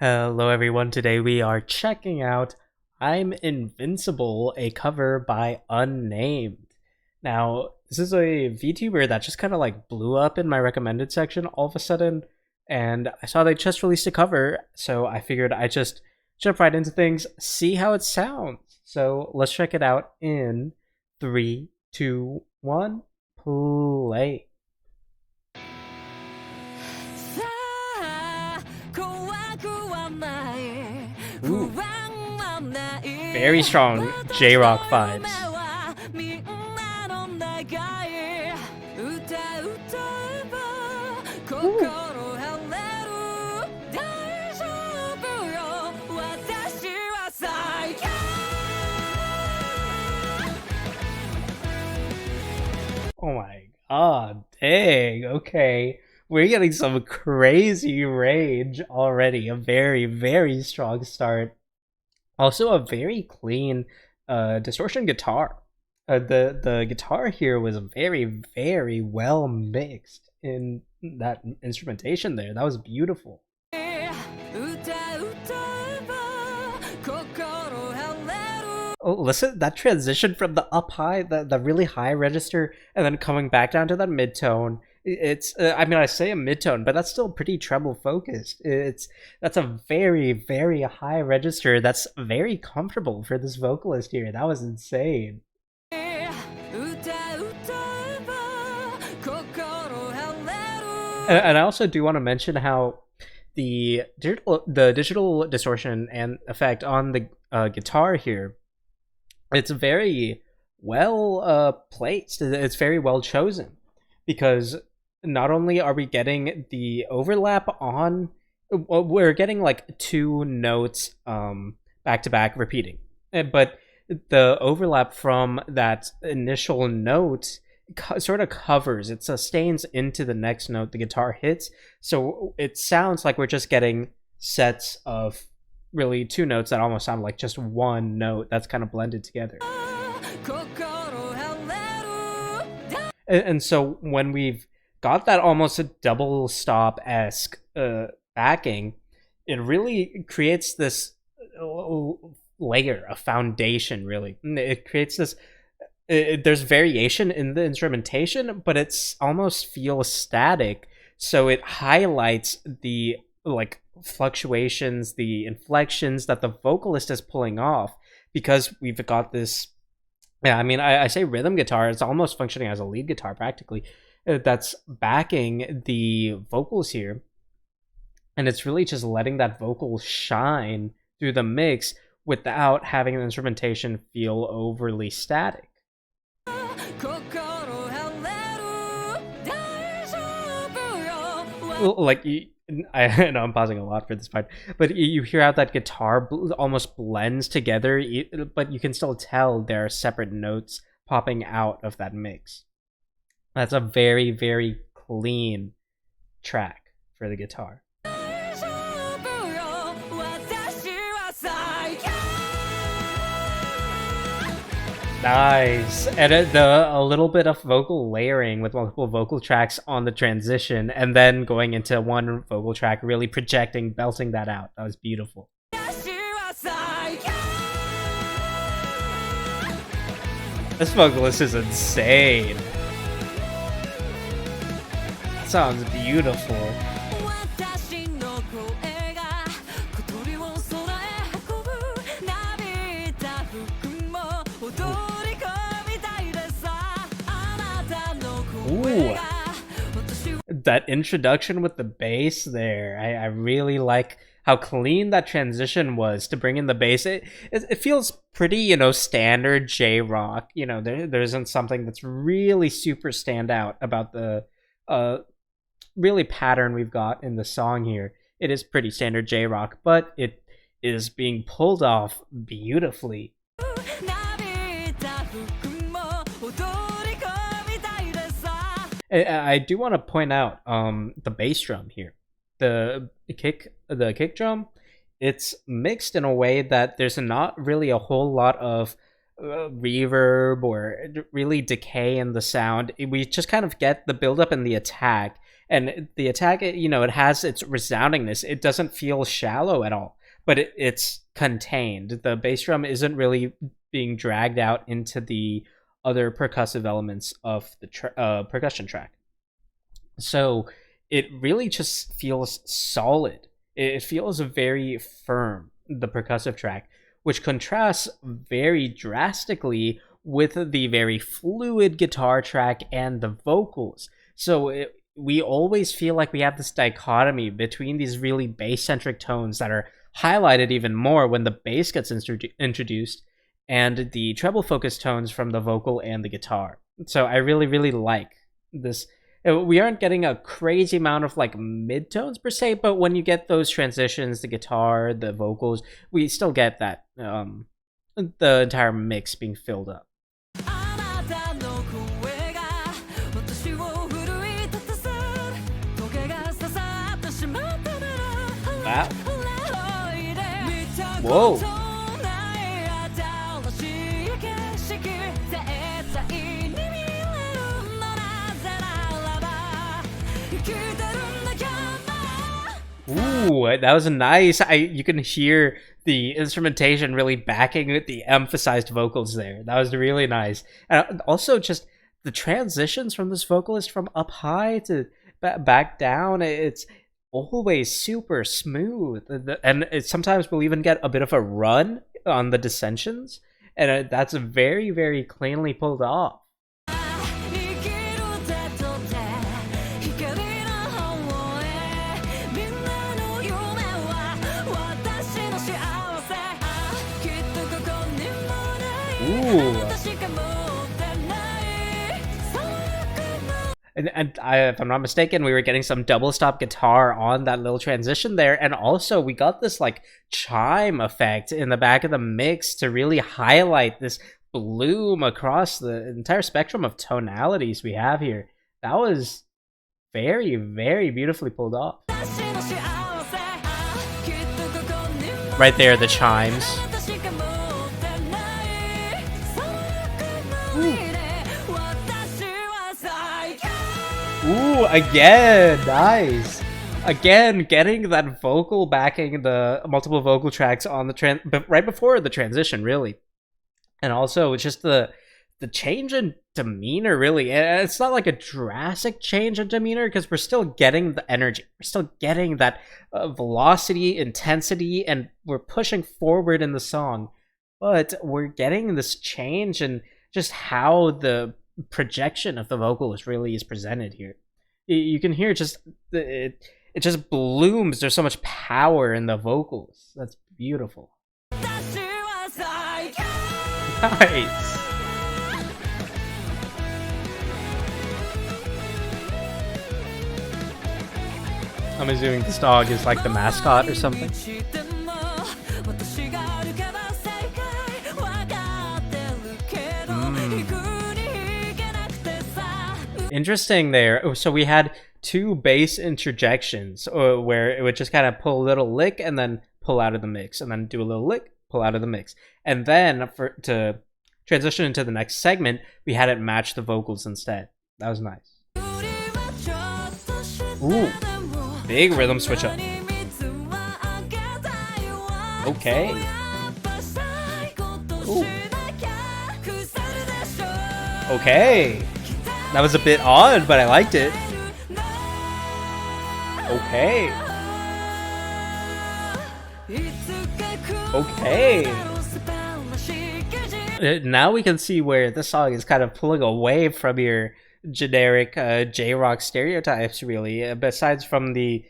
Hello everyone, today we are checking out I'm Invincible, a cover by Unnamed. Now, this is a VTuber that just kind of like blew up in my recommended section all of a sudden, and I saw they just released a cover, so I figured I'd just jump right into things, see how it sounds. So let's check it out in 3, 2, 1, play. Ooh. Very strong J-rock vibes. Ooh. Oh my god, dang, okay. We're getting some crazy range already. A very, very strong start. Also a very clean distortion guitar. The guitar here was very, very well mixed in that instrumentation there. That was beautiful. Oh, listen, that transition from the up high, the really high register, and then coming back down to that mid-tone. It's I mean, I say a mid-tone, but that's still pretty treble focused. That's a very, very high register that's very comfortable for this vocalist here. That was insane. And I also do want to mention how the digital distortion and effect on the guitar here, it's very well placed. It's very well chosen, because not only are we getting the overlap on, we're getting like two notes back to back repeating, but the overlap from that initial note sort of covers, it sustains into the next note the guitar hits, so it sounds like we're just getting sets of really two notes that almost sound like just one note that's kind of blended together. And so when we've got that almost a double stop-esque backing, it really creates this layer, a foundation, really. It creates this, there's variation in the instrumentation, but it's almost feels static, so it highlights the like fluctuations, the inflections that the vocalist is pulling off, because we've got this, yeah, I mean, I say rhythm guitar, it's almost functioning as a lead guitar practically, that's backing the vocals here, and it's really just letting that vocal shine through the mix without having the instrumentation feel overly static. Like, I know I'm pausing a lot for this part, but you hear how that guitar almost blends together, but you can still tell there are separate notes popping out of that mix. That's a very, very clean track for the guitar. Nice. And a little bit of vocal layering with multiple vocal tracks on the transition, and then going into one vocal track, really projecting, belting that out. That was beautiful. This vocalist is insane. That sounds beautiful. Ooh, that introduction with the bass there, I really like how clean that transition was to bring in the bass. It feels pretty, you know, standard J-rock. You know, there isn't something that's really super stand out about the really pattern we've got in the song here. It is pretty standard J-rock, but it is being pulled off beautifully. I do want to point out the bass drum here, the kick drum. It's mixed in a way that there's not really a whole lot of reverb or really decay in the sound. We just kind of get the buildup and the attack, And the attack, it has its resoundingness. It doesn't feel shallow at all, but it's contained. The bass drum isn't really being dragged out into the other percussive elements of the percussion track. So it really just feels solid. It feels very firm, the percussive track, which contrasts very drastically with the very fluid guitar track and the vocals. So we always feel like we have this dichotomy between these really bass-centric tones that are highlighted even more when the bass gets introduced, and the treble-focused tones from the vocal and the guitar. So I really, really like this. We aren't getting a crazy amount of like midtones per se, but when you get those transitions, the guitar, the vocals, we still get that the entire mix being filled up. Wow. Whoa. Ooh, that was nice. You can hear the instrumentation really backing the emphasized vocals there. That was really nice. And also just the transitions from this vocalist from up high to back down, it's always super smooth. And sometimes we'll even get a bit of a run on the dissensions, and that's very, very cleanly pulled off. Ooh. And if I'm not mistaken, we were getting some double stop guitar on that little transition there, and also we got this like chime effect in the back of the mix to really highlight this bloom across the entire spectrum of tonalities we have here. That was very, very beautifully pulled off. Right there, the chimes. Ooh, again, nice. Again, getting that vocal backing, the multiple vocal tracks on the right before the transition, really. And also, it's just the change in demeanor, really. It's not like a drastic change in demeanor, because we're still getting the energy. We're still getting that velocity, intensity, and we're pushing forward in the song. But we're getting this change in just how the projection of the vocalist really is presented here. You can hear just it just blooms. There's so much power in the vocals. That's beautiful. Nice. I'm assuming this dog is like the mascot or something. Interesting there. So we had two bass interjections where it would just kind of pull a little lick and then pull out of the mix, and then do a little lick, pull out of the mix. And then to transition into the next segment, we had it match the vocals instead. That was nice. Ooh, big rhythm switch up. Okay. Ooh. Okay. That was a bit odd, but I liked it. Okay. Okay. Now we can see where this song is kind of pulling away from your generic J-rock stereotypes, really. Besides from the,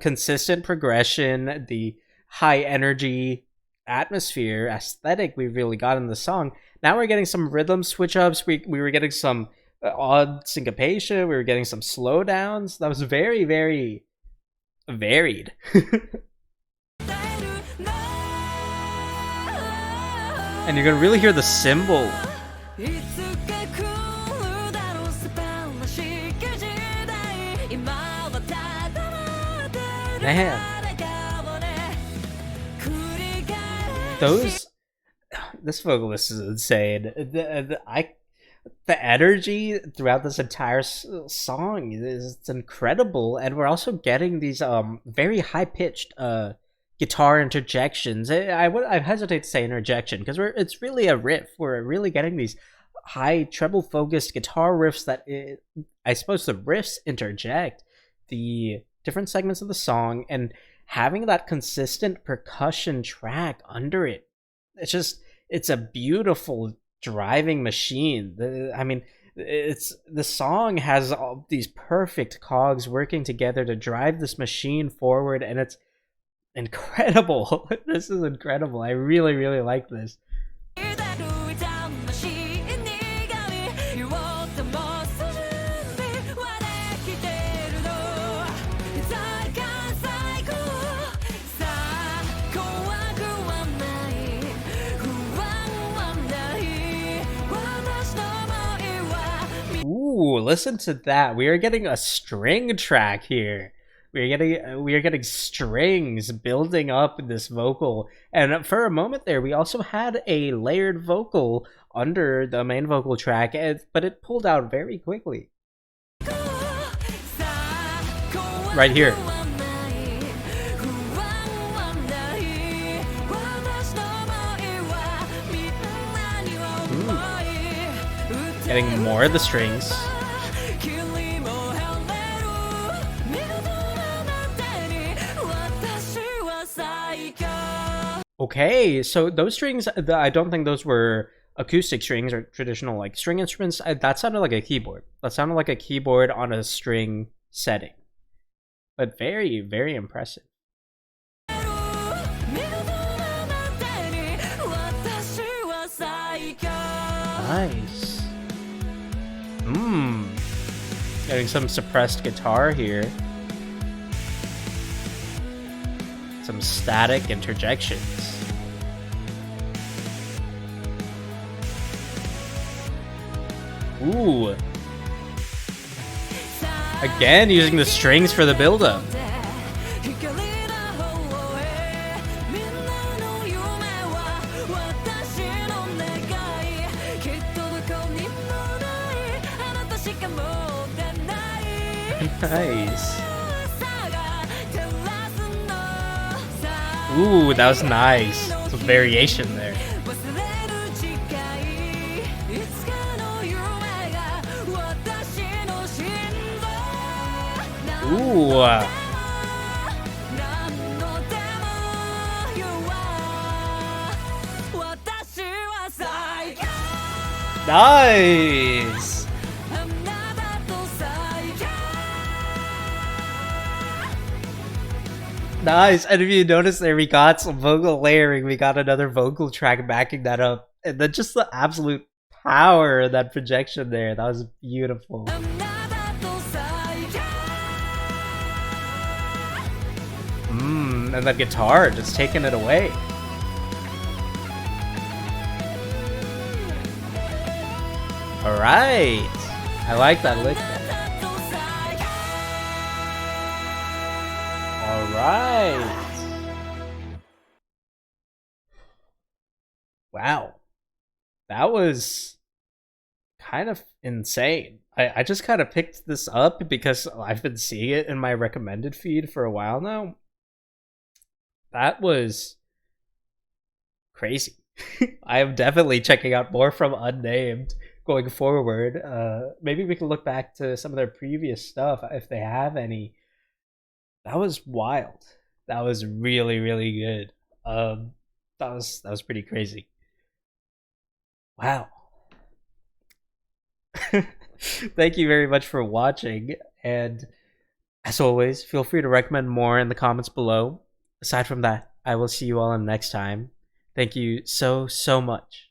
consistent progression, the high energy atmosphere, aesthetic we really got in the song. Now we're getting some rhythm switch ups. We were getting some odd syncopation. We were getting some slowdowns. That was very, very varied. And you're gonna really hear the cymbal. Man, this vocalist is insane. the energy throughout this entire song is it's incredible, and we're also getting these very high pitched guitar interjections. I hesitate to say interjection because it's really a riff. We're really getting these high treble focused guitar riffs that I suppose the riffs interject the different segments of the song, and having that consistent percussion track under it. It's a beautiful driving machine. I mean, the song has all these perfect cogs working together to drive this machine forward, and it's incredible. This is incredible. I really, really like this. Ooh, listen to that. We are getting a string track here. We are getting strings building up this vocal. And for a moment there, we also had a layered vocal under the main vocal track, but it pulled out very quickly. Right here. Getting more of the strings. Okay, so those strings, I don't think those were acoustic strings or traditional like string instruments. That sounded like a keyboard. That sounded like a keyboard on a string setting. But very, very impressive. Nice. Getting some suppressed guitar here. Some static interjections. Ooh. Again, using the strings for the build-up. Nice. Ooh, that was nice. Some variation there. Ooh. Nice. Nice. And if you notice there, we got some vocal layering. We got another vocal track backing that up. And then just the absolute power of that projection there. That was beautiful. And that guitar just taking it away. Alright. I like that lick there. Alright. Wow. That was kind of insane. I just kind of picked this up because I've been seeing it in my recommended feed for a while now. That was crazy. I am definitely checking out more from Unnamed going forward. Maybe we can look back to some of their previous stuff if they have any. That was wild. That was really, really good. That was pretty crazy. Wow. Thank you very much for watching, and as always, feel free to recommend more in the comments below. Aside from that, I will see you all next time. Thank you so much.